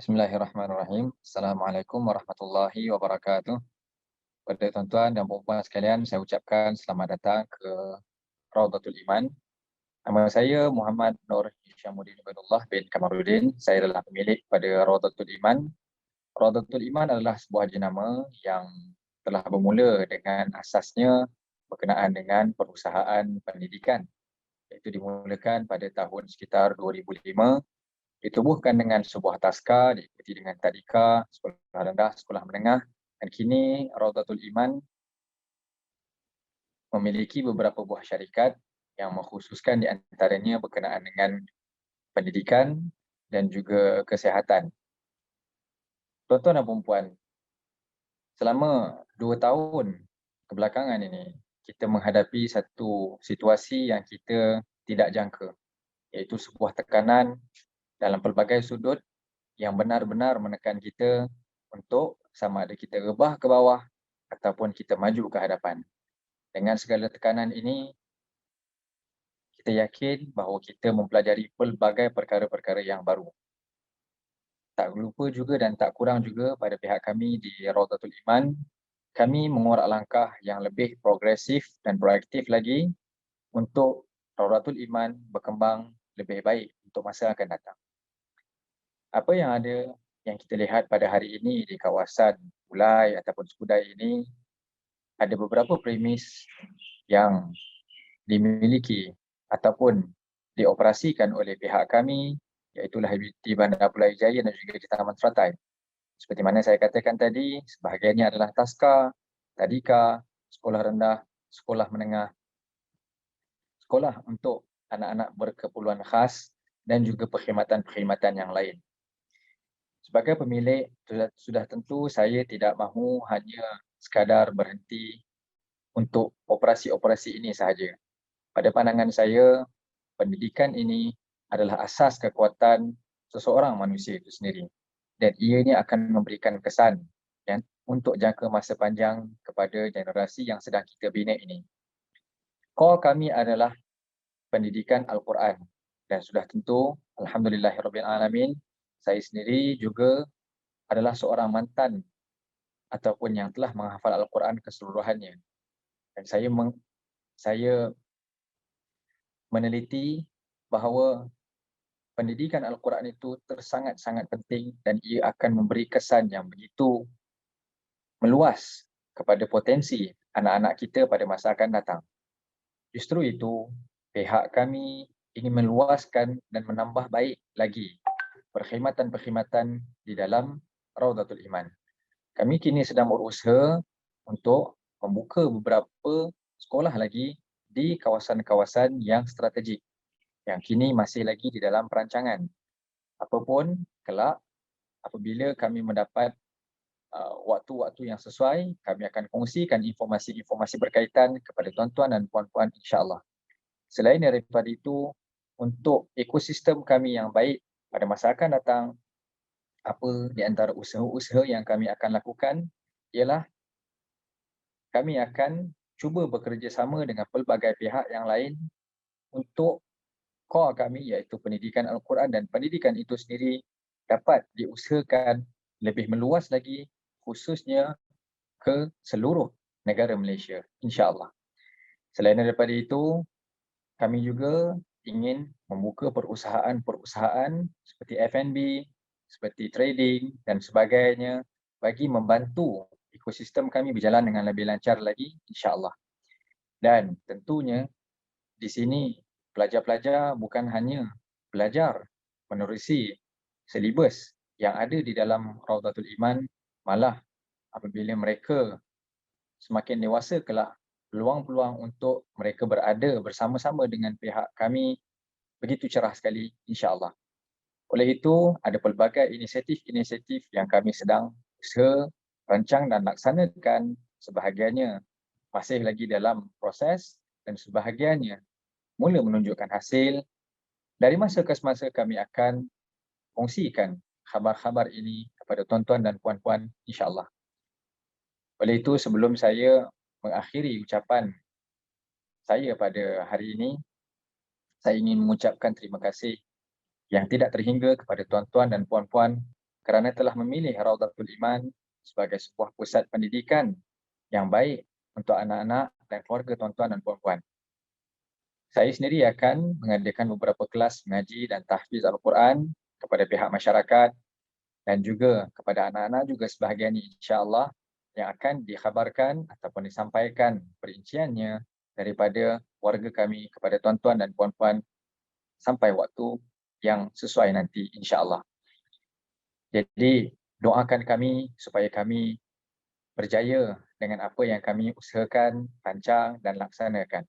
Bismillahirrahmanirrahim. Assalamualaikum warahmatullahi wabarakatuh. Pada tuan-tuan dan puan-puan sekalian, saya ucapkan selamat datang ke Raudatul Iman. Nama saya Muhammad Nur Hishamuddin Ibnullah bin Kamaruddin. Saya adalah pemilik pada Raudatul Iman. Raudatul Iman adalah sebuah jenama yang telah bermula dengan asasnya berkenaan dengan perusahaan pendidikan. Itu dimulakan pada tahun sekitar 2005, ditubuhkan dengan sebuah taska, diikuti dengan tadika, sekolah rendah, sekolah menengah, dan kini Raudatul Iman memiliki beberapa buah syarikat yang mengkhususkan di antaranya berkenaan dengan pendidikan dan juga kesihatan. Tuan-tuan dan puan-puan, selama 2 tahun kebelakangan ini, kita menghadapi satu situasi yang kita tidak jangka, iaitu sebuah tekanan dalam pelbagai sudut yang benar-benar menekan kita untuk sama ada kita rebah ke bawah ataupun kita maju ke hadapan. Dengan segala tekanan ini, kita yakin bahawa kita mempelajari pelbagai perkara-perkara yang baru. Tak lupa juga dan tak kurang juga pada pihak kami di Raudatul Iman, kami mengurak langkah yang lebih progresif dan proaktif lagi untuk Raudatul Iman berkembang lebih baik untuk masa akan datang. Apa yang ada yang kita lihat pada hari ini di kawasan Ulai ataupun Skudai ini, ada beberapa premis yang dimiliki ataupun dioperasikan oleh pihak kami, iaitu di Bandar Pulau Jaya dan juga di Taman Seratai. Seperti mana saya katakan tadi, sebahagiannya adalah taska, tadika, sekolah rendah, sekolah menengah, sekolah untuk anak-anak berkeperluan khas dan juga perkhidmatan-perkhidmatan yang lain. Sebagai pemilik, sudah tentu saya tidak mahu hanya sekadar berhenti untuk operasi-operasi ini sahaja. Pada pandangan saya, pendidikan ini adalah asas kekuatan seseorang manusia itu sendiri. Dan ianya akan memberikan kesan untuk jangka masa panjang kepada generasi yang sedang kita bina ini. Core kami adalah pendidikan Al-Quran. Dan sudah tentu, Alhamdulillahirrabbilalamin, saya sendiri juga adalah seorang mantan ataupun yang telah menghafal Al-Quran keseluruhannya. Dan saya meneliti bahawa pendidikan Al-Quran itu sangat-sangat penting dan ia akan memberi kesan yang begitu meluas kepada potensi anak-anak kita pada masa akan datang. Justru itu, pihak kami ingin meluaskan dan menambah baik lagi perkhidmatan-perkhidmatan di dalam Raudatul Iman. Kami kini sedang berusaha untuk membuka beberapa sekolah lagi di kawasan-kawasan yang strategik yang kini masih lagi di dalam perancangan. Apapun kelak, apabila kami mendapat waktu-waktu yang sesuai, kami akan kongsikan informasi-informasi berkaitan kepada tuan-tuan dan puan-puan insya-Allah. Selain daripada itu, untuk ekosistem kami yang baik pada masa akan datang, apa di antara usaha-usaha yang kami akan lakukan ialah kami akan cuba bekerjasama dengan pelbagai pihak yang lain untuk core kami iaitu pendidikan Al-Quran dan pendidikan itu sendiri dapat diusahakan lebih meluas lagi khususnya ke seluruh negara Malaysia, insya-Allah. Selain daripada itu, kami juga ingin membuka perusahaan-perusahaan seperti F&B, seperti trading dan sebagainya bagi membantu ekosistem kami berjalan dengan lebih lancar lagi, insya-Allah. Dan tentunya di sini pelajar-pelajar bukan hanya belajar menerusi silibus yang ada di dalam Raudatul Iman, malah apabila mereka semakin dewasa kelak, peluang-peluang untuk mereka berada bersama-sama dengan pihak kami begitu cerah sekali, insya-Allah. Oleh itu, ada pelbagai inisiatif-inisiatif yang kami sedang usaha, rancang dan laksanakan, sebahagiannya masih lagi dalam proses dan sebahagiannya mula menunjukkan hasil. Dari masa ke semasa kami akan kongsikan khabar-khabar ini kepada tuan-tuan dan puan-puan insya-Allah. Oleh itu, sebelum saya mengakhiri ucapan saya pada hari ini, saya ingin mengucapkan terima kasih yang tidak terhingga kepada tuan-tuan dan puan-puan kerana telah memilih Raudatul Iman sebagai sebuah pusat pendidikan yang baik untuk anak-anak dan keluarga tuan-tuan dan puan-puan. Saya sendiri akan mengadakan beberapa kelas mengaji dan tahfiz Al-Quran kepada pihak masyarakat dan juga kepada anak-anak juga sebahagian insya-Allah yang akan dikhabarkan ataupun disampaikan perinciannya daripada warga kami kepada tuan-tuan dan puan-puan sampai waktu yang sesuai nanti insya-Allah. Jadi doakan kami supaya kami berjaya dengan apa yang kami usahakan, rancang dan laksanakan.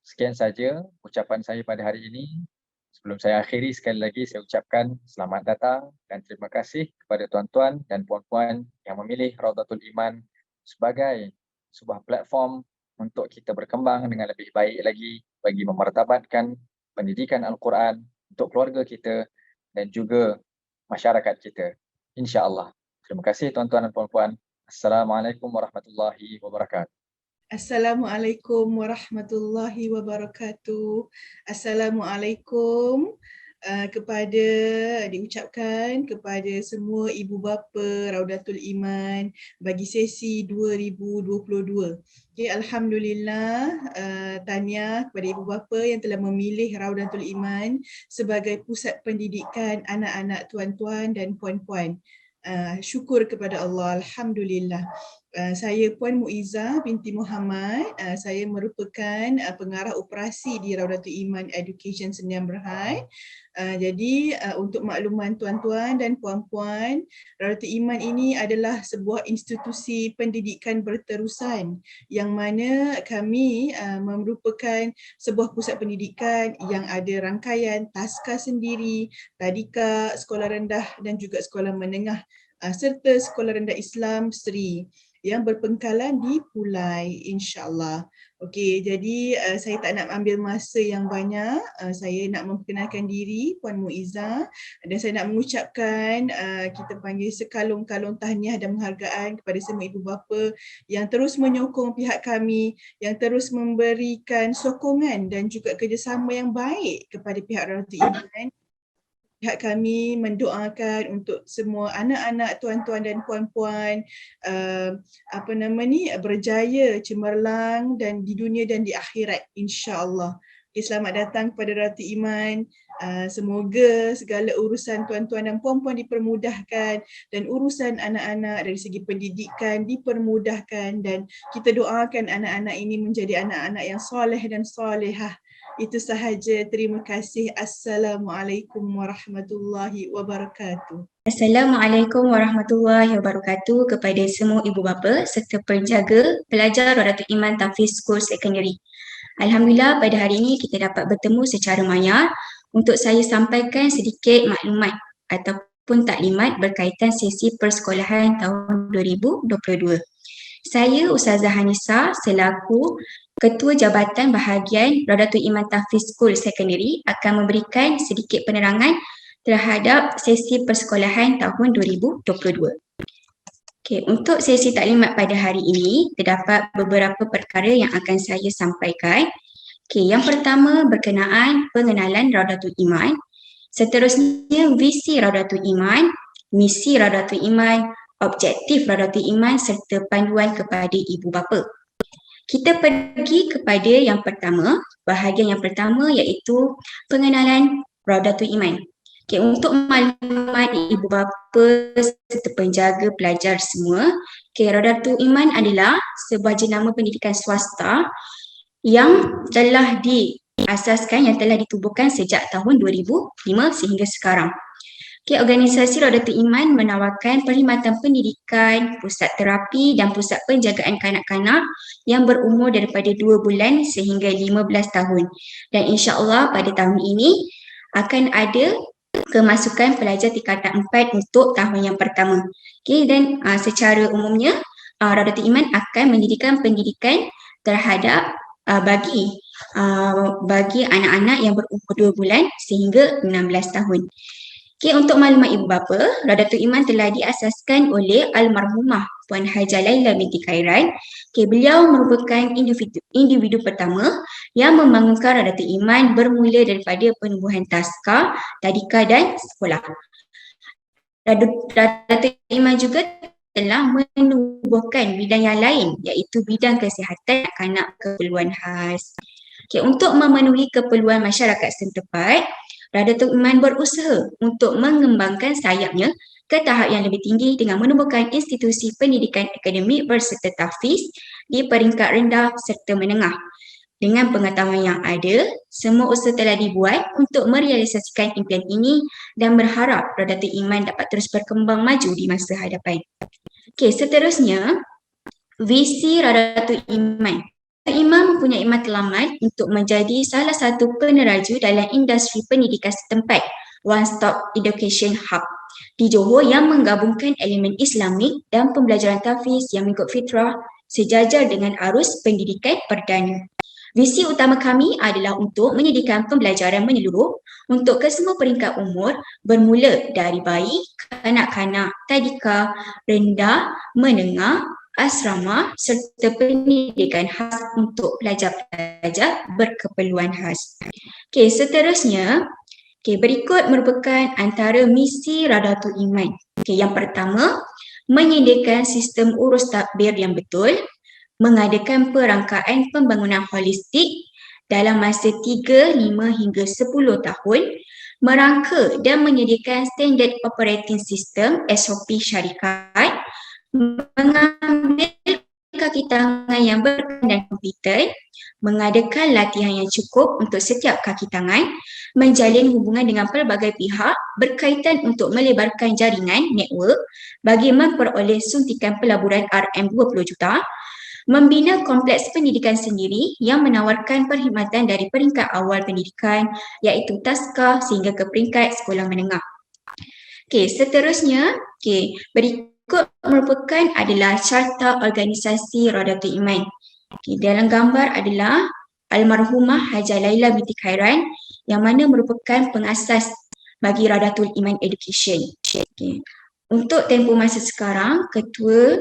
Sekian saja ucapan saya pada hari ini. Sebelum saya akhiri, sekali lagi saya ucapkan selamat datang dan terima kasih kepada tuan-tuan dan puan-puan yang memilih Raudatul Iman sebagai sebuah platform untuk kita berkembang dengan lebih baik lagi bagi memartabatkan pendidikan Al-Quran untuk keluarga kita dan juga masyarakat kita. InsyaAllah. Terima kasih tuan-tuan dan puan-puan. Assalamualaikum warahmatullahi wabarakatuh. Assalamualaikum warahmatullahi wabarakatuh. Assalamualaikum diucapkan kepada semua ibu bapa Raudatul Iman bagi sesi 2022. Okay, Alhamdulillah, tahniah kepada ibu bapa yang telah memilih Raudatul Iman sebagai pusat pendidikan anak-anak tuan-tuan dan puan-puan. Syukur kepada Allah, Alhamdulillah. Saya Puan Muizzah binti Muhammad. Saya merupakan pengarah operasi di Raudatul Iman Education Sdn Bhd. Jadi untuk makluman tuan-tuan dan puan-puan, Raudatul Iman ini adalah sebuah institusi pendidikan berterusan yang mana kami merupakan sebuah pusat pendidikan yang ada rangkaian taska sendiri, tadika, sekolah rendah dan juga sekolah menengah serta sekolah rendah Islam Sri yang berpengkalan di Pulai, insya-Allah. Okey, jadi saya tak nak ambil masa yang banyak. Saya nak memperkenalkan diri Puan Muizzah dan saya nak mengucapkan kita panggil sekalung-kalung tahniah dan penghargaan kepada semua ibu bapa yang terus menyokong pihak kami, yang terus memberikan sokongan dan juga kerjasama yang baik kepada pihak Raudatul Iman. Pihak kami mendoakan untuk semua anak-anak tuan-tuan dan puan-puan berjaya cemerlang dan di dunia dan di akhirat, insya-Allah. Okay, selamat datang kepada Raudatul Iman. Semoga segala urusan tuan-tuan dan puan-puan dipermudahkan dan urusan anak-anak dari segi pendidikan dipermudahkan dan kita doakan anak-anak ini menjadi anak-anak yang soleh dan solehah. Itu sahaja. Terima kasih. Assalamualaikum warahmatullahi wabarakatuh. Assalamualaikum warahmatullahi wabarakatuh kepada semua ibu bapa serta penjaga pelajar Raudatul Iman Tahfiz School Secondary. Alhamdulillah pada hari ini kita dapat bertemu secara maya untuk saya sampaikan sedikit maklumat ataupun taklimat berkaitan sesi persekolahan tahun 2022. Saya Ustazah Hanisa selaku Ketua Jabatan Bahagian Raudatul Iman Tahfiz School Secondary akan memberikan sedikit penerangan terhadap sesi persekolahan tahun 2022. Okay, untuk sesi taklimat pada hari ini, terdapat beberapa perkara yang akan saya sampaikan. Okay, yang pertama berkenaan pengenalan Raudatul Iman. Seterusnya visi Raudatul Iman, misi Raudatul Iman, objektif Raudatul Iman serta panduan kepada ibu bapa. Kita pergi kepada yang pertama, bahagian yang pertama iaitu pengenalan Raudatul Iman. Okay, untuk maklumat ibu bapa serta penjaga pelajar semua, okay, Raudatul Iman adalah sebuah jenama pendidikan swasta yang telah diasaskan, yang telah ditubuhkan sejak tahun 2005 sehingga sekarang. Okay, organisasi Raudatul Iman menawarkan perkhidmatan pendidikan, pusat terapi dan pusat penjagaan kanak-kanak yang berumur daripada 2 bulan sehingga 15 tahun. Dan insya-Allah pada tahun ini akan ada kemasukan pelajar tingkatan 4 untuk tahun yang pertama. Okay, dan secara umumnya Raudatul Iman akan menyediakan pendidikan terhadap bagi anak-anak yang berumur 2 bulan sehingga 16 tahun. Okay, untuk maklumat ibu bapa, Raudatul Iman telah diasaskan oleh almarhumah Puan Hajah Laila binti Khairan. Okay, beliau merupakan individu pertama yang membangunkan Raudatul Iman bermula daripada penubuhan taska, tadika dan sekolah. Datuk Iman juga telah menubuhkan bidang yang lain iaitu bidang kesihatan kanak-kanak keperluan khas. Untuk memenuhi keperluan masyarakat setempat, Datuk Iman berusaha untuk mengembangkan sayapnya ke tahap yang lebih tinggi dengan menubuhkan institusi pendidikan akademik berserta tahfiz di peringkat rendah serta menengah. Dengan pengetahuan yang ada, semua usaha telah dibuat untuk merealisasikan impian ini dan berharap Datuk Iman dapat terus berkembang maju di masa hadapan. Seterusnya, visi Datuk Iman. Datuk Iman mempunyai matlamat untuk menjadi salah satu peneraju dalam industri pendidikan setempat, One Stop Education Hub di Johor yang menggabungkan elemen Islamik dan pembelajaran tahfiz yang mengikut fitrah sejajar dengan arus pendidikan perdana. Visi utama kami adalah untuk menyediakan pembelajaran menyeluruh untuk kesemua peringkat umur bermula dari bayi, kanak-kanak, tadika, rendah, menengah, asrama serta pendidikan khas untuk pelajar-pelajar berkeperluan khas. Seterusnya, berikut merupakan antara misi Datuk Iman. Yang pertama, menyediakan sistem urus takbir yang betul, mengadakan perangkaan pembangunan holistik dalam masa 3, 5 hingga 10 tahun, merangka dan menyediakan standard operating system SOP syarikat, mengambil kaki tangan yang berkenan dan kompeten, mengadakan latihan yang cukup untuk setiap kaki tangan, menjalin hubungan dengan pelbagai pihak berkaitan untuk melebarkan jaringan network bagi memperoleh suntikan pelaburan RM20 juta, membina kompleks pendidikan sendiri yang menawarkan perkhidmatan dari peringkat awal pendidikan iaitu taska sehingga ke peringkat sekolah menengah. Seterusnya, berikut merupakan adalah carta organisasi Datuk Iman. Dalam gambar adalah almarhumah Hajah Laila binti Khairan yang mana merupakan pengasas bagi Datuk Iman Education. Untuk tempoh masa sekarang, ketua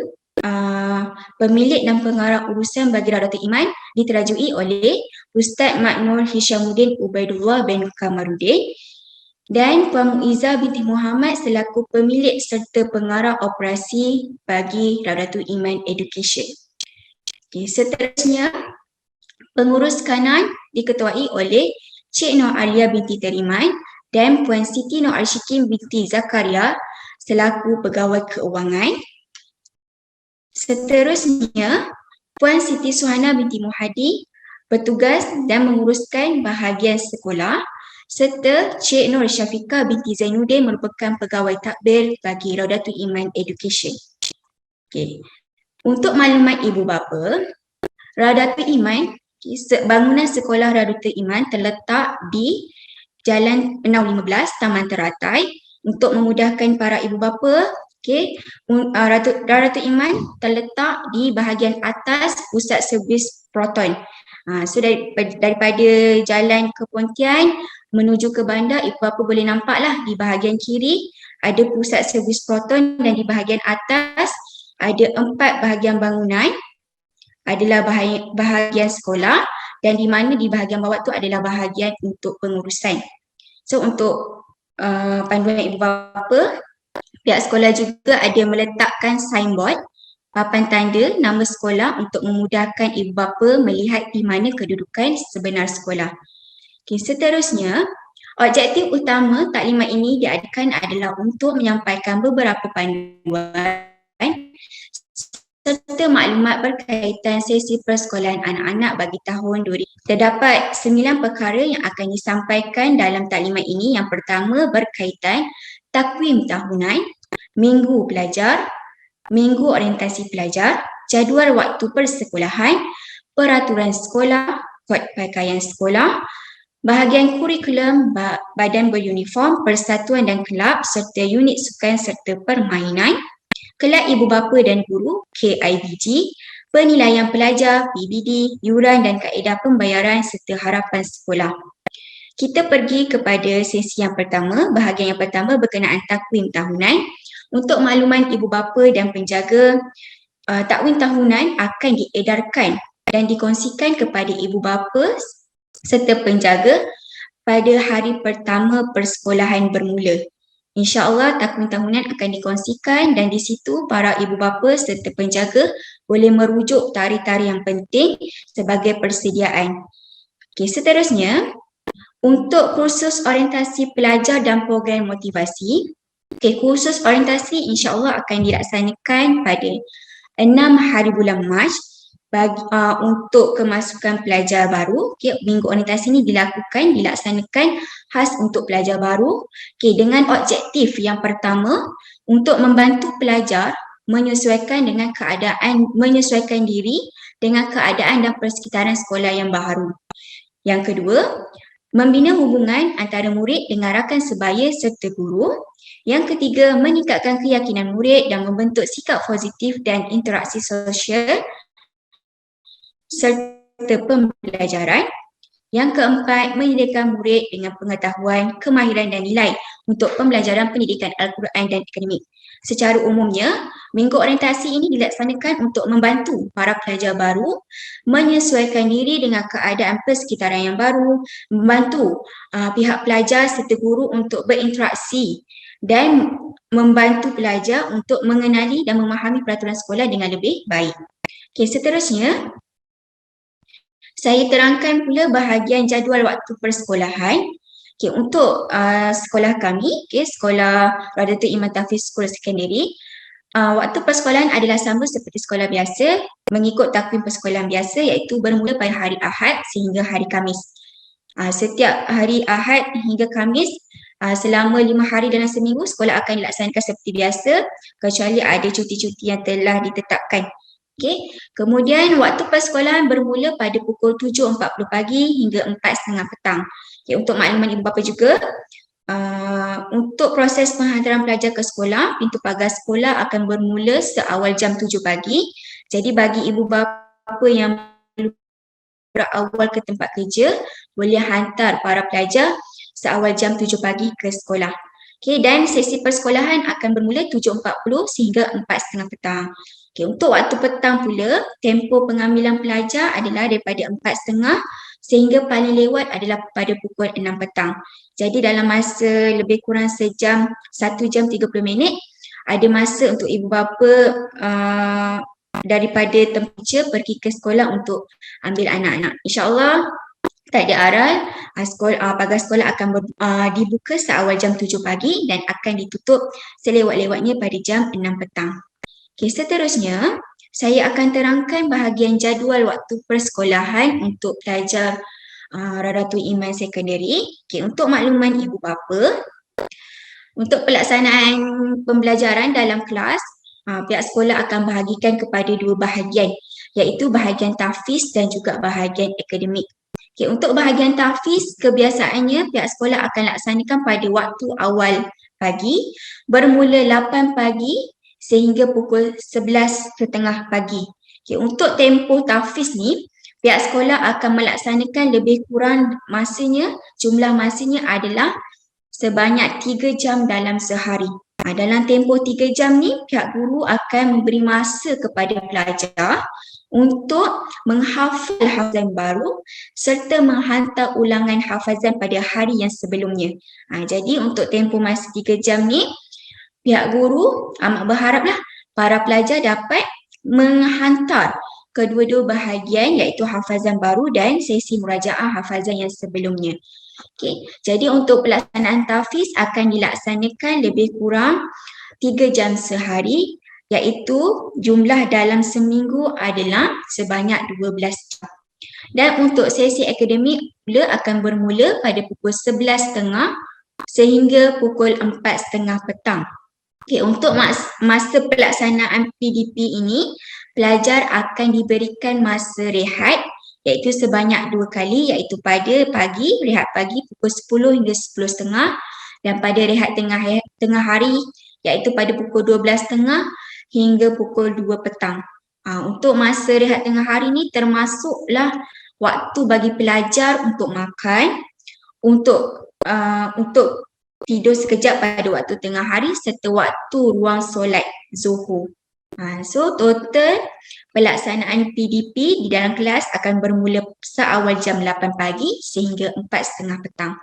pemilik dan pengarah urusan bagi Datuk Iman diterajui oleh Ustaz Maknur Hishamuddin Ubaidullah bin Kamarudin dan Puan Muizzah binti Muhammad selaku pemilik serta pengarah operasi bagi Datuk Iman Education. Seterusnya, pengurus kanan diketuai oleh Cik Nur Alia binti Teriman dan Puan Siti Nur Arshikin binti Zakaria selaku pegawai keuangan. Seterusnya, Puan Siti Suhana binti Muhadi bertugas dan menguruskan bahagian sekolah serta Cik Nur Syafiqah binti Zainuddin merupakan pegawai takbir bagi Datuk Iman Education. Untuk maklumat ibu bapa, Datuk Iman, bangunan sekolah Datuk Iman terletak di Jalan 615 Taman Teratai. Untuk memudahkan para ibu bapa, Datuk Iman terletak di bahagian atas pusat servis Proton. So daripada Jalan ke Pontian menuju ke bandar, ibu bapa boleh nampaklah di bahagian kiri ada pusat servis Proton dan di bahagian atas ada 4 bahagian bangunan adalah bahagian sekolah dan di mana di bahagian bawah tu adalah bahagian untuk pengurusan. So untuk panduan ibu bapa, pihak sekolah juga ada meletakkan signboard papan tanda nama sekolah untuk memudahkan ibu bapa melihat di mana kedudukan sebenar sekolah. Seterusnya, objektif utama taklimat ini diadakan adalah untuk menyampaikan beberapa panduan serta maklumat berkaitan sesi persekolahan anak-anak bagi tahun 2000. Terdapat 9 perkara yang akan disampaikan dalam taklimat ini. Yang pertama berkaitan takwim tahunan, minggu pelajar, minggu orientasi pelajar, jadual waktu persekolahan, peraturan sekolah, kod pakaian sekolah, bahagian kurikulum badan beruniform, persatuan dan kelab serta unit sukan serta permainan, kelab ibu bapa dan guru KIBG, penilaian pelajar, PBD, yuran dan kaedah pembayaran serta harapan sekolah. Kita pergi kepada sesi yang pertama. Bahagian yang pertama berkenaan takwim tahunan. Untuk makluman ibu bapa dan penjaga, takwim tahunan akan diedarkan dan dikongsikan kepada ibu bapa serta penjaga pada hari pertama persekolahan bermula. InsyaAllah takwim tahunan akan dikongsikan dan di situ para ibu bapa serta penjaga boleh merujuk tarikh-tarikh yang penting sebagai persediaan. Okey, seterusnya untuk kursus orientasi pelajar dan program motivasi. Okey, kursus orientasi insya-Allah akan dilaksanakan pada 6 hari bulan Mac untuk kemasukan pelajar baru. Okay, minggu orientasi ini dilaksanakan khas untuk pelajar baru. Okay, dengan objektif yang pertama untuk membantu pelajar menyesuaikan diri dengan keadaan dan persekitaran sekolah yang baru. Yang kedua, membina hubungan antara murid dengan rakan sebaya serta guru. Yang ketiga, meningkatkan keyakinan murid dan membentuk sikap positif dan interaksi sosial serta pembelajaran. Yang keempat, menyediakan murid dengan pengetahuan, kemahiran dan nilai untuk pembelajaran pendidikan Al-Quran dan akademik. Secara umumnya, minggu orientasi ini dilaksanakan untuk membantu para pelajar baru menyesuaikan diri dengan keadaan persekitaran yang baru, membantu pihak pelajar serta guru untuk berinteraksi dan membantu pelajar untuk mengenali dan memahami peraturan sekolah dengan lebih baik. Okey, seterusnya saya terangkan pula bahagian jadual waktu persekolahan. Okay, untuk sekolah kami, sekolah Radatul Iman Tafiz School Secondary, waktu persekolahan adalah sama seperti sekolah biasa mengikut takwim persekolahan biasa iaitu bermula pada hari Ahad sehingga hari Khamis. Setiap hari Ahad hingga Khamis selama 5 hari dalam seminggu sekolah akan dilaksanakan seperti biasa kecuali ada cuti-cuti yang telah ditetapkan. Okay. Kemudian waktu persekolahan bermula pada pukul 7.40 pagi hingga 4.30 petang. Okay. Untuk makluman ibu bapa juga, untuk proses penghantaran pelajar ke sekolah, pintu pagar sekolah akan bermula seawal jam 7 pagi. Jadi bagi ibu bapa yang berawal ke tempat kerja, boleh hantar para pelajar seawal jam 7 pagi ke sekolah. Okay, dan sesi persekolahan akan bermula 7.40 sehingga 4.30 petang. Okay, untuk waktu petang pula, tempoh pengambilan pelajar adalah daripada 4.30 sehingga paling lewat adalah pada pukul 6 petang. Jadi dalam masa lebih kurang sejam, 1 jam 30 minit, ada masa untuk ibu bapa daripada tempat kerja pergi ke sekolah untuk ambil anak-anak. InsyaAllah tak ada aral, pagar sekolah akan dibuka seawal jam 7 pagi dan akan ditutup selewat-lewatnya pada jam 6 petang. Okay, seterusnya, saya akan terangkan bahagian jadual waktu persekolahan untuk pelajar Radatul Iman Secondary. Okay, untuk makluman ibu bapa, untuk pelaksanaan pembelajaran dalam kelas, pihak sekolah akan bahagikan kepada 2 bahagian, iaitu bahagian tahfiz dan juga bahagian akademik. Okay, untuk bahagian tahfiz, kebiasaannya pihak sekolah akan laksanakan pada waktu awal pagi, bermula 8 pagi sehingga pukul 11.30 pagi. Okay, untuk tempoh tahfiz ni, pihak sekolah akan melaksanakan lebih kurang jumlah masanya adalah sebanyak 3 jam dalam sehari. Dalam tempoh 3 jam ni, pihak guru akan memberi masa kepada pelajar untuk menghafal hafazan baru serta menghantar ulangan hafazan pada hari yang sebelumnya. Jadi untuk tempoh masa 3 jam ni, pihak guru amat berharaplah para pelajar dapat menghantar kedua-dua bahagian iaitu hafazan baru dan sesi murajaah hafazan yang sebelumnya. Okay. Jadi untuk pelaksanaan tahfiz akan dilaksanakan lebih kurang 3 jam sehari, iaitu jumlah dalam seminggu adalah sebanyak 12 jam. Dan untuk sesi akademik pula akan bermula pada pukul 11.30 sehingga pukul 4.30 petang. Okay, untuk masa pelaksanaan PDP ini, pelajar akan diberikan masa rehat iaitu sebanyak 2 kali, iaitu pada pagi, rehat pagi pukul 10 hingga 10.30 dan pada rehat tengah hari iaitu pada pukul 12.30 hingga pukul 2 petang. Untuk masa rehat tengah hari ni termasuklah waktu bagi pelajar untuk makan, untuk tidur sekejap pada waktu tengah hari serta waktu ruang solat zuhur. So total pelaksanaan PDP di dalam kelas akan bermula seawal jam 8 pagi sehingga 4.30 petang.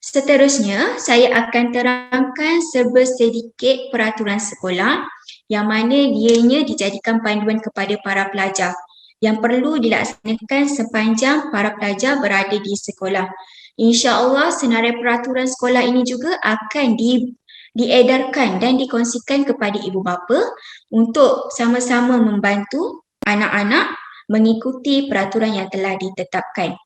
Seterusnya, saya akan terangkan serba sedikit peraturan sekolah yang mana dianya dijadikan panduan kepada para pelajar yang perlu dilaksanakan sepanjang para pelajar berada di sekolah. InsyaAllah senarai peraturan sekolah ini juga akan diedarkan dan dikongsikan kepada ibu bapa untuk sama-sama membantu anak-anak mengikuti peraturan yang telah ditetapkan.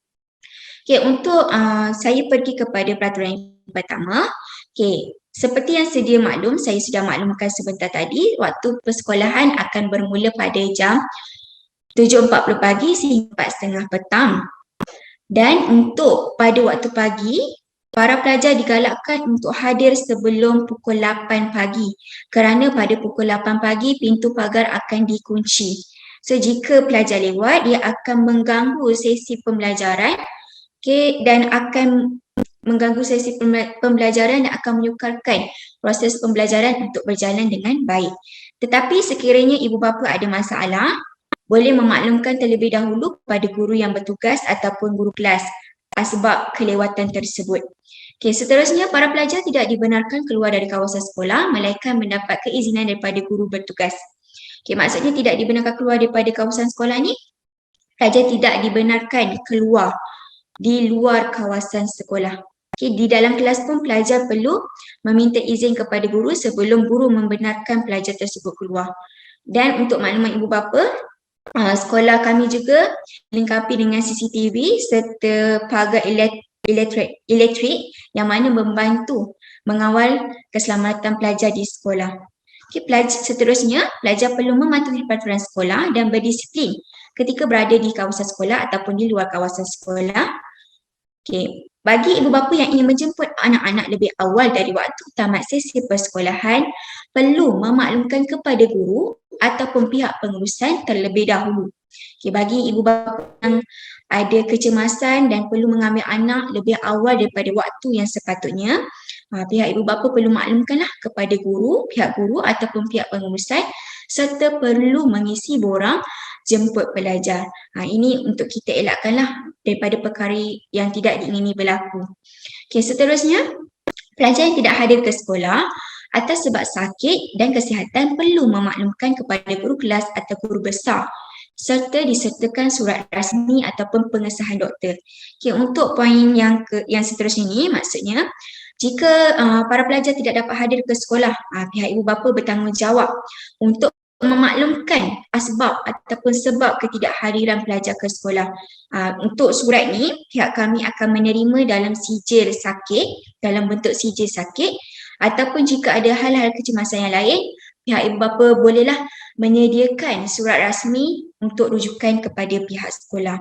Okay, untuk saya pergi kepada peraturan yang pertama. Okay, seperti yang sedia maklum, saya sudah maklumkan sebentar tadi, waktu persekolahan akan bermula pada jam 7.40 pagi sehingga 4.30 petang. Dan untuk pada waktu pagi, para pelajar digalakkan untuk hadir sebelum pukul 8 pagi kerana pada pukul 8 pagi pintu pagar akan dikunci. So jika pelajar lewat, dia akan mengganggu sesi pembelajaran. Okay, dan akan mengganggu sesi pembelajaran dan akan menyukarkan proses pembelajaran untuk berjalan dengan baik. Tetapi sekiranya ibu bapa ada masalah, boleh memaklumkan terlebih dahulu kepada guru yang bertugas ataupun guru kelas sebab kelewatan tersebut. Okay, seterusnya para pelajar tidak dibenarkan keluar dari kawasan sekolah melainkan mendapat keizinan daripada guru bertugas. Okay, maksudnya tidak dibenarkan keluar daripada kawasan sekolah ni, pelajar tidak dibenarkan keluar di luar kawasan sekolah. Okay, di dalam kelas pun pelajar perlu meminta izin kepada guru sebelum guru membenarkan pelajar tersebut keluar. Dan untuk makluman ibu bapa, sekolah kami juga dilengkapi dengan CCTV serta pagar elektrik yang mana membantu mengawal keselamatan pelajar di sekolah. Okay, seterusnya, pelajar perlu mematuhi peraturan sekolah dan berdisiplin ketika berada di kawasan sekolah ataupun di luar kawasan sekolah. Okay. Bagi ibu bapa yang ingin menjemput anak-anak lebih awal dari waktu tamat sesi persekolahan, perlu memaklumkan kepada guru ataupun pihak pengurusan terlebih dahulu. Okay, bagi ibu bapa yang ada kecemasan dan perlu mengambil anak lebih awal daripada waktu yang sepatutnya, pihak ibu bapa perlu maklumkanlah kepada guru, pihak guru ataupun pihak pengurusan serta perlu mengisi borang jemput pelajar. Ini untuk kita elakkanlah daripada perkara yang tidak diingini berlaku. Okay, seterusnya, pelajar yang tidak hadir ke sekolah atas sebab sakit dan kesihatan perlu memaklumkan kepada guru kelas atau guru besar serta disertakan surat rasmi ataupun pengesahan doktor. Okay, untuk poin yang seterusnya ini, maksudnya jika para pelajar tidak dapat hadir ke sekolah, pihak ibu bapa bertanggungjawab untuk memaklumkan asbab ataupun sebab ketidakhadiran pelajar ke sekolah. Untuk surat ni, pihak kami akan menerima dalam sijil sakit, dalam bentuk sijil sakit, ataupun jika ada hal-hal kecemasan yang lain, pihak ibu bapa bolehlah menyediakan surat rasmi untuk rujukan kepada pihak sekolah.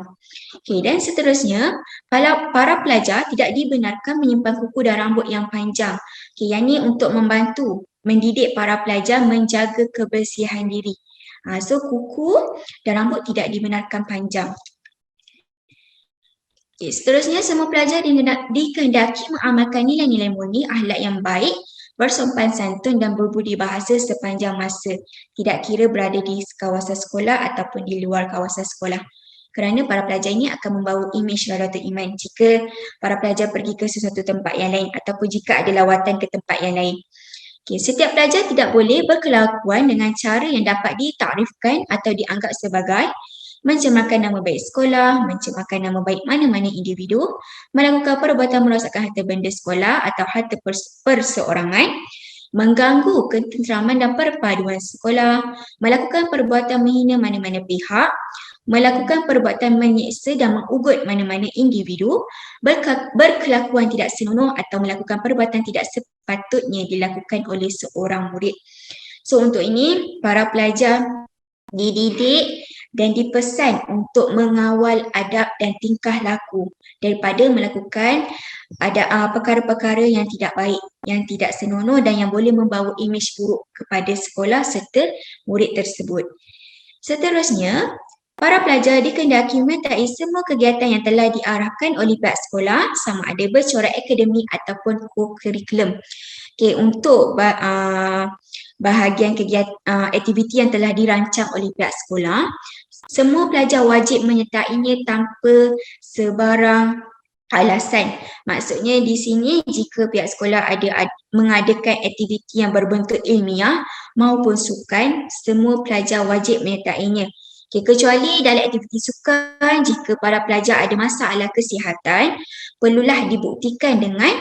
Okay, dan seterusnya, para pelajar tidak dibenarkan menyimpan kuku dan rambut yang panjang. Okay, yang ni untuk membantu mendidik para pelajar menjaga kebersihan diri. So kuku dan rambut tidak dibenarkan panjang. Okay, seterusnya, semua pelajar dikehendaki mengamalkan nilai-nilai murni, akhlak yang baik, bersopan santun dan berbudi bahasa sepanjang masa, tidak kira berada di kawasan sekolah ataupun di luar kawasan sekolah. Kerana para pelajar ini akan membawa imej Radatul Iman jika para pelajar pergi ke sesuatu tempat yang lain ataupun jika ada lawatan ke tempat yang lain. Okay, setiap pelajar tidak boleh berkelakuan dengan cara yang dapat ditakrifkan atau dianggap sebagai mencemarkan nama baik sekolah, mencemarkan nama baik mana-mana individu, melakukan perbuatan merosakkan harta benda sekolah atau harta perseorangan, mengganggu ketenteraman dan perpaduan sekolah, melakukan perbuatan menghina mana-mana pihak, melakukan perbuatan menyeksa dan mengugut mana-mana individu, berkelakuan tidak senonoh atau melakukan perbuatan tidak sepatutnya dilakukan oleh seorang murid. So untuk ini, para pelajar dididik dan dipesan untuk mengawal adab dan tingkah laku daripada melakukan perkara-perkara yang tidak baik, yang tidak senonoh dan yang boleh membawa imej buruk kepada sekolah serta murid tersebut. Seterusnya, para pelajar dikehendaki menyertai semua kegiatan yang telah diarahkan oleh pihak sekolah sama ada bercorak akademik ataupun co-curriculum. Okay, untuk bahagian kegiatan aktiviti yang telah dirancang oleh pihak sekolah, semua pelajar wajib menyertainya tanpa sebarang alasan. Maksudnya di sini jika pihak sekolah mengadakan aktiviti yang berbentuk ilmiah maupun sukan, semua pelajar wajib menyertainya. Okay, kecuali dalam aktiviti sukan, jika para pelajar ada masalah kesihatan, perlulah dibuktikan dengan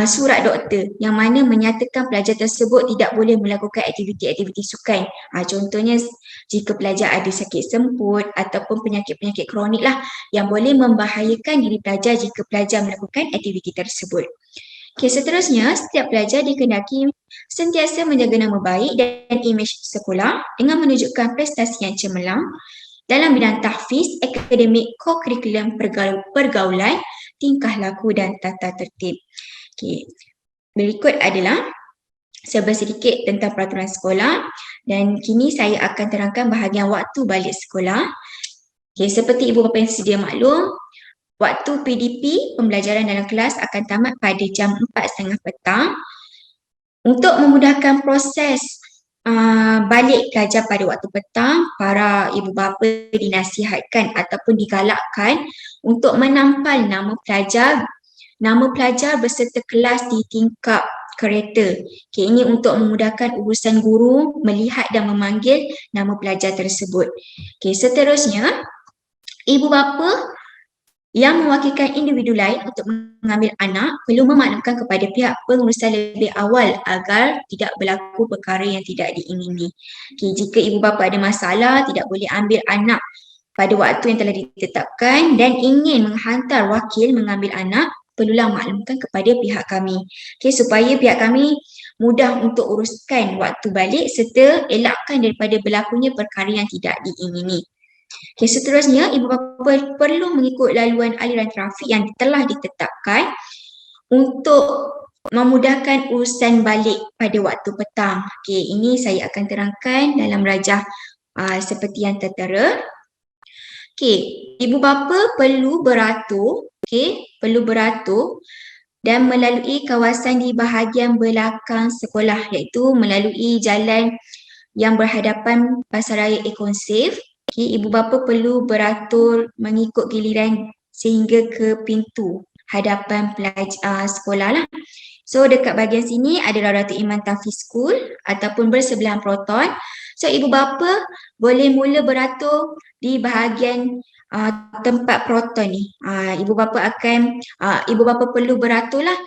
surat doktor yang mana menyatakan pelajar tersebut tidak boleh melakukan aktiviti-aktiviti sukan. Contohnya jika pelajar ada sakit semput ataupun penyakit-penyakit kronik lah yang boleh membahayakan diri pelajar jika pelajar melakukan aktiviti tersebut. Okay, seterusnya, setiap pelajar dikehendaki sentiasa menjaga nama baik dan imej sekolah dengan menunjukkan prestasi yang cemerlang dalam bidang tahfiz, akademik, ko-kurikulum, pergaulan, tingkah laku dan tata tertib. Okay. Berikut adalah serba sedikit tentang peraturan sekolah dan kini saya akan terangkan bahagian waktu balik sekolah. Okay, seperti ibu bapa yang sedia maklum, waktu PDP pembelajaran dalam kelas akan tamat pada jam 4.30 petang. Untuk memudahkan proses balik pelajar pada waktu petang, para ibu bapa dinasihatkan ataupun digalakkan untuk menampal nama pelajar beserta kelas di tingkap kereta. Okay, ini untuk memudahkan urusan guru melihat dan memanggil nama pelajar tersebut. Okay, seterusnya, ibu bapa yang mewakilkan individu lain untuk mengambil anak perlu memaklumkan kepada pihak pengurusan lebih awal agar tidak berlaku perkara yang tidak diingini. Okay, jika ibu bapa ada masalah, tidak boleh ambil anak pada waktu yang telah ditetapkan dan ingin menghantar wakil mengambil anak, perlulah maklumkan kepada pihak kami. Okay, supaya pihak kami mudah untuk uruskan waktu balik serta elakkan daripada berlakunya perkara yang tidak diingini. Okay, seterusnya, ibu bapa perlu mengikut laluan aliran trafik yang telah ditetapkan untuk memudahkan urusan balik pada waktu petang. Okay, ini saya akan terangkan dalam rajah seperti yang tertera. Okay, ibu bapa perlu beratur, dan melalui kawasan di bahagian belakang sekolah iaitu melalui jalan yang berhadapan Pasaraya Ekonsif. Okay, ibu bapa perlu beratur mengikut giliran sehingga ke pintu hadapan pelajar sekolah lah. So dekat bahagian sini ada Raudatul Iman Tahfiz School ataupun bersebelahan Proton. So ibu bapa boleh mula beratur di bahagian tempat Proton ni. Ibu bapa perlu beratur lah,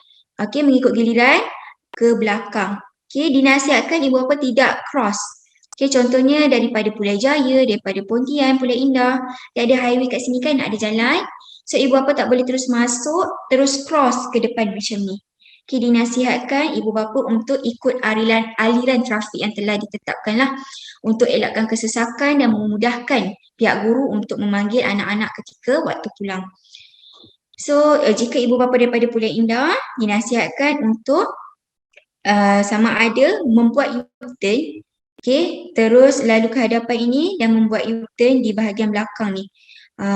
mengikut giliran ke belakang. Okay, dinasihatkan ibu bapa tidak cross. Okay, contohnya daripada Pulau Jaya, daripada Pontian, Pulau Indah, dia ada highway kat sini kan, ada jalan. So ibu bapa tak boleh terus masuk, terus cross ke depan macam ni. Okay, dinasihatkan ibu bapa untuk ikut aliran trafik yang telah ditetapkan lah untuk elakkan kesesakan dan memudahkan pihak guru untuk memanggil anak-anak ketika waktu pulang. So jika ibu bapa daripada Pulau Indah, dinasihatkan untuk sama ada membuat U-turn, okay, terus lalu ke hadapan ini dan membuat U-turn di bahagian belakang ni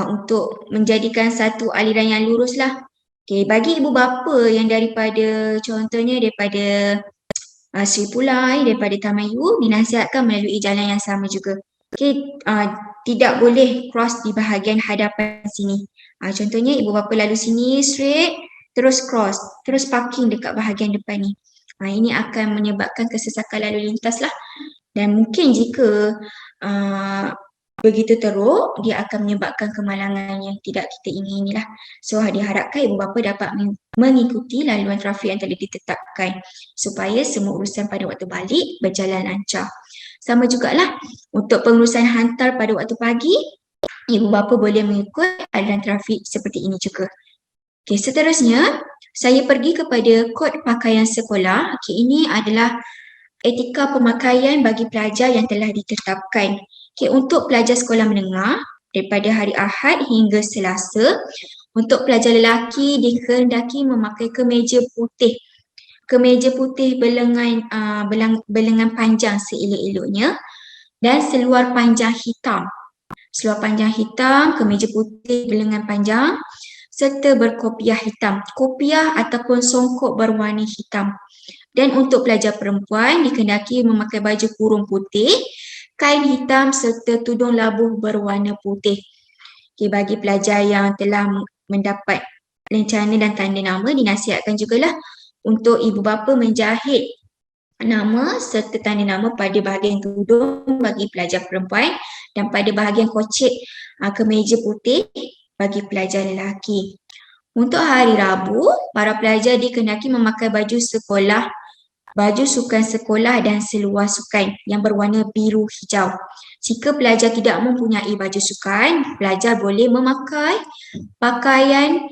untuk menjadikan satu aliran yang lurus lah. Okay, bagi ibu bapa yang contohnya daripada Sri Pulai, daripada Tamayu, dinasihatkan melalui jalan yang sama juga. Okay, tidak boleh cross di bahagian hadapan sini. Contohnya ibu bapa lalu sini straight, terus cross, terus parking dekat bahagian depan ni. Ini akan menyebabkan kesesakan lalu lintas lah. Dan mungkin jika begitu teruk, dia akan menyebabkan kemalangan yang tidak kita ingini lah. So diharapkan ibu bapa dapat mengikuti laluan trafik yang telah ditetapkan supaya semua urusan pada waktu balik berjalan lancar. Sama jugalah untuk pengurusan hantar pada waktu pagi, ibu bapa boleh mengikut aliran trafik seperti ini juga. Okay, seterusnya saya pergi kepada kod pakaian sekolah. Okay, ini adalah etika pemakaian bagi pelajar yang telah ditetapkan. Okay, untuk pelajar sekolah menengah daripada hari Ahad hingga Selasa, untuk pelajar lelaki dikehendaki memakai kemeja putih berlengan panjang seelok-eloknya dan seluar panjang hitam. Kemeja putih berlengan panjang serta berkopiah hitam. Kopiah ataupun songkok berwarna hitam. Dan untuk pelajar perempuan dikehendaki memakai baju kurung putih, kain hitam serta tudung labuh berwarna putih. Okay, bagi pelajar yang telah mendapat lencana dan tanda nama, dinasihatkan jugalah untuk ibu bapa menjahit nama serta tanda nama pada bahagian tudung bagi pelajar perempuan dan pada bahagian kocek kemeja putih bagi pelajar lelaki. Untuk hari Rabu, para pelajar dikehendaki memakai baju sekolah, baju sukan sekolah dan seluar sukan yang berwarna biru hijau. Jika pelajar tidak mempunyai baju sukan, pelajar boleh memakai pakaian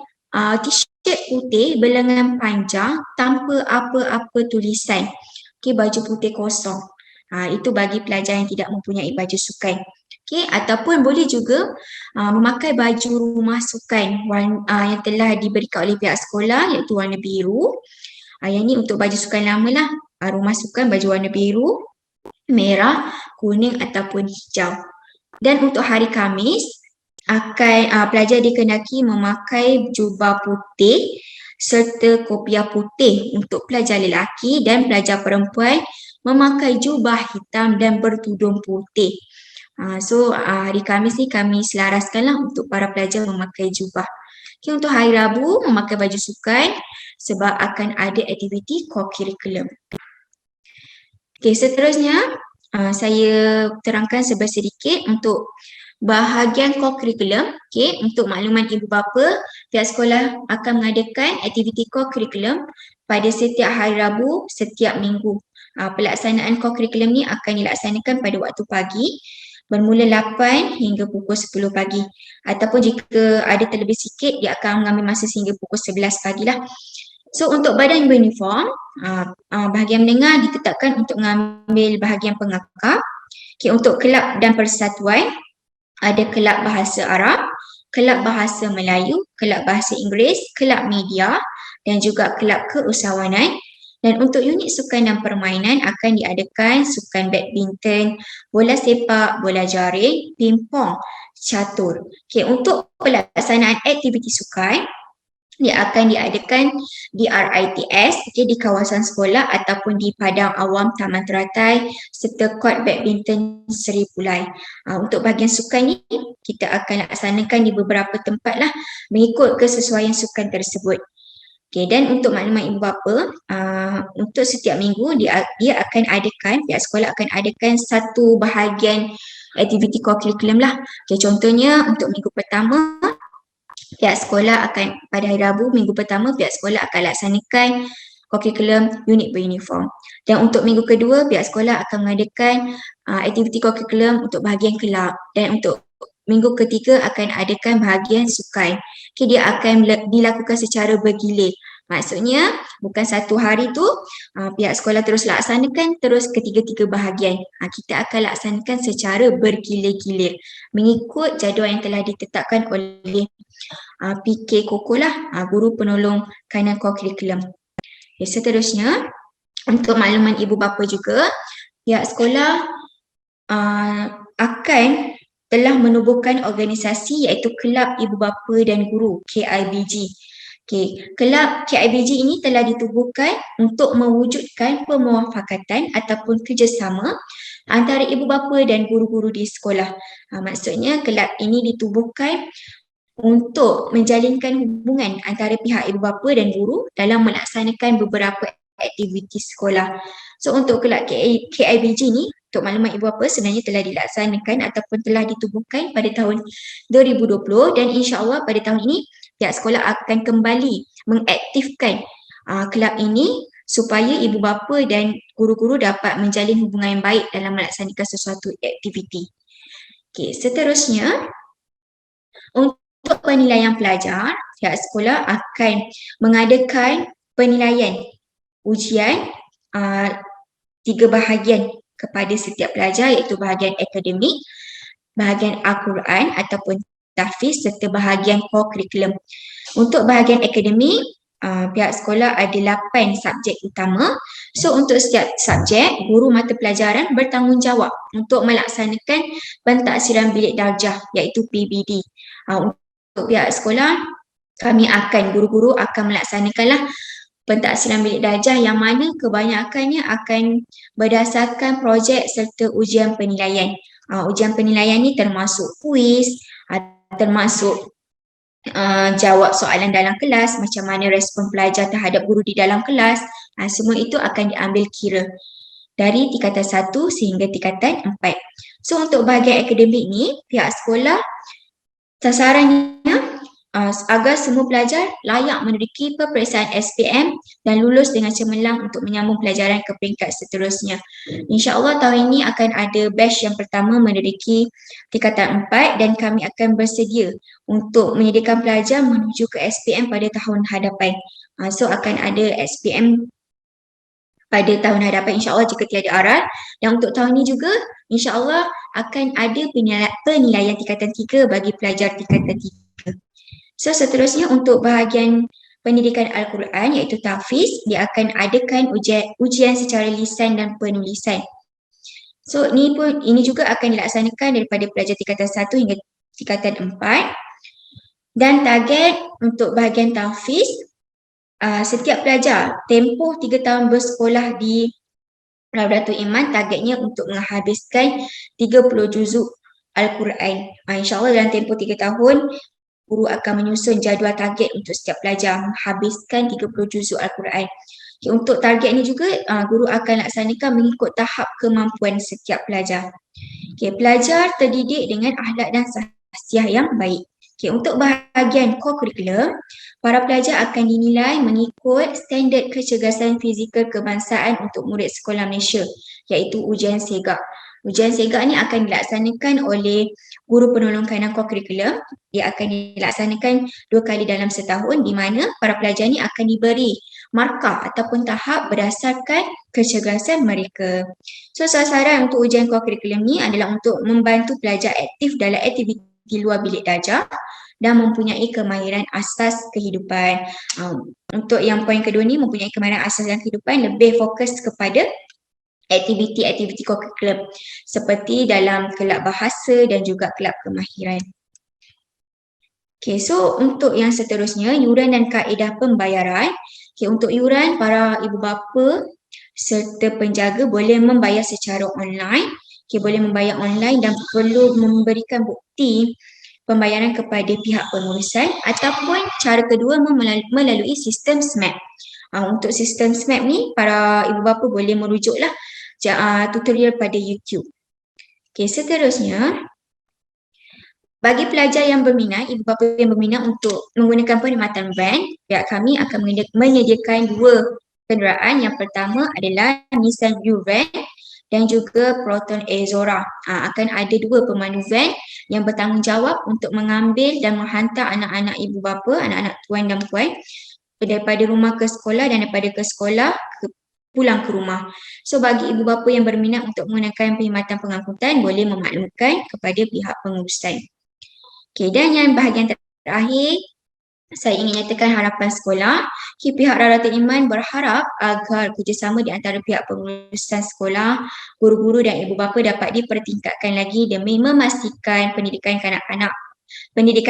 t-shirt putih berlengan panjang tanpa apa-apa tulisan. Baju putih kosong. Itu bagi pelajar yang tidak mempunyai baju sukan. Ataupun boleh juga memakai baju rumah sukan yang telah diberikan oleh pihak sekolah, iaitu warna biru. Yang ini untuk baju sukan lama lah. Rumah sukan baju warna biru, merah, kuning ataupun hijau. Dan untuk hari Khamis, pelajar dikehendaki memakai jubah putih serta kopiah putih untuk pelajar lelaki, dan pelajar perempuan memakai jubah hitam dan bertudung putih. So hari Khamis ni kami selaraskanlah untuk para pelajar memakai jubah. Untuk hari Rabu memakai baju sukan sebab akan ada aktiviti co-curriculum. Seterusnya saya terangkan sedikit untuk bahagian co-curriculum. Untuk makluman ibu bapa, pihak sekolah akan mengadakan aktiviti co-curriculum pada setiap hari Rabu setiap minggu. Pelaksanaan co-curriculum ni akan dilaksanakan pada waktu pagi bermula 8 hingga pukul 10 pagi. Ataupun jika ada terlebih sikit, dia akan mengambil masa sehingga pukul 11 pagi lah. So untuk badan beruniform, bahagian menengah ditetapkan untuk mengambil bahagian pengakap. Untuk kelab dan persatuan, ada kelab bahasa Arab, kelab bahasa Melayu, kelab bahasa Inggeris, kelab media dan juga kelab keusahawanan. Dan untuk unit sukan dan permainan akan diadakan sukan badminton, bola sepak, bola jaring, pingpong, catur. Untuk pelaksanaan aktiviti sukan, dia akan diadakan di RITS, di kawasan sekolah ataupun di padang awam Taman Teratai serta kort badminton Seri Pulai. Untuk bahagian sukan ni, kita akan laksanakan di beberapa tempat lah mengikut kesesuaian sukan tersebut. Dan untuk makluman ibu bapa, untuk setiap minggu dia akan adakan, pihak sekolah akan adakan satu bahagian aktiviti co-curriculum lah. Contohnya untuk minggu pertama, pihak sekolah akan, pada hari Rabu minggu pertama, pihak sekolah akan laksanakan co-curriculum unit beruniform. Dan untuk minggu kedua, pihak sekolah akan mengadakan aktiviti co-curriculum untuk bahagian kelab. Dan untuk minggu ketiga akan adakan bahagian sukan. Dia akan dilakukan secara bergilir. Maksudnya bukan satu hari tu pihak sekolah terus laksanakan terus ketiga-tiga bahagian. Kita akan laksanakan secara bergilir-gilir mengikut jadual yang telah ditetapkan oleh PK Koko lah, guru penolong kanan co-curriculum. Seterusnya, untuk makluman ibu bapa juga, pihak sekolah akan telah menubuhkan organisasi iaitu Kelab Ibu Bapa dan Guru, KIBG. Kelab KIBG ini telah ditubuhkan untuk mewujudkan pemuafakatan ataupun kerjasama antara ibu bapa dan guru-guru di sekolah. Maksudnya kelab ini ditubuhkan untuk menjalinkan hubungan antara pihak ibu bapa dan guru dalam melaksanakan beberapa aktiviti sekolah. So untuk kelab KIBG ni, untuk maklumat ibu bapa, sebenarnya telah dilaksanakan ataupun telah ditubuhkan pada tahun 2020 dan insya-Allah pada tahun ini pihak sekolah akan kembali mengaktifkan kelab ini supaya ibu bapa dan guru-guru dapat menjalin hubungan yang baik dalam melaksanakan sesuatu aktiviti. Seterusnya, untuk penilaian pelajar, pihak sekolah akan mengadakan penilaian ujian 3 bahagian kepada setiap pelajar, iaitu bahagian akademik, bahagian Al-Quran ataupun tahfiz serta bahagian co-curriculum. Untuk bahagian akademik, pihak sekolah ada 8 subjek utama. So untuk setiap subjek, guru mata pelajaran bertanggungjawab untuk melaksanakan pentaksiran bilik darjah iaitu PBD. Untuk pihak sekolah, guru-guru akan melaksanakanlah pentaksiran bilik darjah yang mana kebanyakannya akan berdasarkan projek serta ujian penilaian. Ujian penilaian ni termasuk kuis, termasuk jawab soalan dalam kelas, macam mana respon pelajar terhadap guru di dalam kelas, semua itu akan diambil kira dari tingkatan 1 sehingga tingkatan 4. So untuk bahagian akademik ni, pihak sekolah sasarannya agar semua pelajar layak menduduki peperiksaan SPM dan lulus dengan cemerlang untuk menyambung pelajaran ke peringkat seterusnya. InsyaAllah tahun ini akan ada batch yang pertama menduduki tingkatan 4 dan kami akan bersedia untuk menyediakan pelajar menuju ke SPM pada tahun hadapan. So akan ada SPM pada tahun hadapan insyaAllah jika tiada aral. Dan untuk tahun ini juga insyaAllah akan ada penilaian tingkatan 3 bagi pelajar tingkatan 3. So seterusnya untuk bahagian pendidikan Al-Quran iaitu tahfiz, dia akan adakan ujian secara lisan dan penulisan. So ini juga akan dilaksanakan daripada pelajar tingkatan 1 hingga tingkatan 4. Dan target untuk bahagian tahfiz, setiap pelajar tempoh 3 tahun bersekolah di Raudatul Iman targetnya untuk menghabiskan 30 juzuk Al-Quran. InsyaAllah dalam tempoh 3 tahun, guru akan menyusun jadual target untuk setiap pelajar menghabiskan 30 juzuk Al-Quran. Okay, untuk target ini juga, guru akan laksanakan mengikut tahap kemampuan setiap pelajar. Okay, pelajar terdidik dengan akhlak dan sahsiah yang baik. Okay, untuk bahagian core curriculum, para pelajar akan dinilai mengikut standard kecergasan fizikal kebangsaan untuk murid sekolah Malaysia, iaitu ujian SEGAK. Ujian SEGAK ni akan dilaksanakan oleh guru penolong kaedah core curriculum. Dia akan dilaksanakan 2 kali dalam setahun di mana para pelajar ni akan diberi markah ataupun tahap berdasarkan kecergasan mereka. So sasaran untuk ujian core curriculum ni adalah untuk membantu pelajar aktif dalam aktiviti di luar bilik darjah dan mempunyai kemahiran asas kehidupan. Untuk yang poin kedua ni, mempunyai kemahiran asas dan kehidupan, lebih fokus kepada aktiviti-aktiviti curriculum seperti dalam kelab bahasa dan juga kelab kemahiran. Okay, so untuk yang seterusnya, yuran dan kaedah pembayaran. Okay, untuk yuran, para ibu bapa serta penjaga boleh membayar secara online. Okay, boleh membayar online dan perlu memberikan bukti pembayaran kepada pihak pengurusan ataupun cara kedua melalui sistem SMAP. Untuk sistem SMAP ni, para ibu bapa boleh merujuklah tutorial pada YouTube. Okay, seterusnya, bagi pelajar yang berminat, ibu bapa yang berminat untuk menggunakan perkhidmatan van, pihak kami akan menyediakan 2 kenderaan. Yang pertama adalah Nissan U-Van dan juga Proton Azora. Akan ada 2 pemandu van yang bertanggungjawab untuk mengambil dan menghantar anak-anak ibu bapa, anak-anak tuan dan puan daripada rumah ke sekolah dan daripada ke sekolah pulang ke rumah. So bagi ibu bapa yang berminat untuk menggunakan perkhidmatan pengangkutan, boleh memaklumkan kepada pihak pengurusan. Okay, dan yang bahagian terakhir, saya ingin nyatakan harapan sekolah. Pihak Raudatul Iman berharap agar kerjasama di antara pihak pengurusan sekolah, guru-guru dan ibu bapa dapat dipertingkatkan lagi demi memastikan pendidikan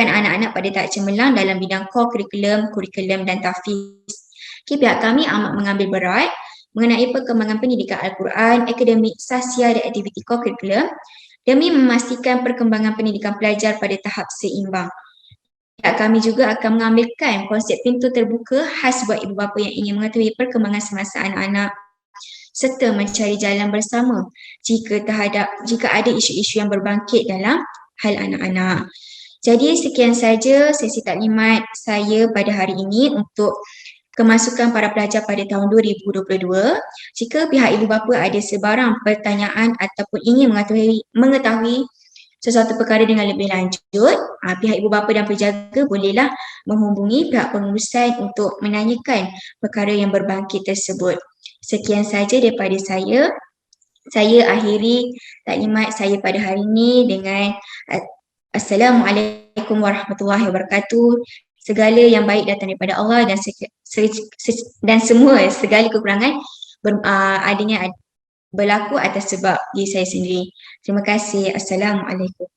anak-anak pada tahap cemerlang dalam bidang core kurikulum dan tahfiz. Pihak kami amat mengambil berat mengenai perkembangan pendidikan Al-Quran, akademik, sahsiah dan aktiviti core kurikulum demi memastikan perkembangan pendidikan pelajar pada tahap seimbang. Kami juga akan mengambilkan konsep pintu terbuka khas buat ibu bapa yang ingin mengetahui perkembangan semasa anak-anak serta mencari jalan bersama jika ada isu-isu yang berbangkit dalam hal anak-anak. Jadi sekian saja sesi taklimat saya pada hari ini untuk kemasukan para pelajar pada tahun 2022. Jika pihak ibu bapa ada sebarang pertanyaan ataupun ingin mengetahui sesuatu perkara dengan lebih lanjut, pihak ibu bapa dan penjaga bolehlah menghubungi pihak pengurusan untuk menanyakan perkara yang berbangkit tersebut. Sekian saja daripada saya. Saya akhiri taklimat saya pada hari ini dengan Assalamualaikum warahmatullahi wabarakatuh. Segala yang baik datang daripada Allah dan segala kekurangan berlaku atas sebab diri saya sendiri. Terima kasih. Assalamualaikum.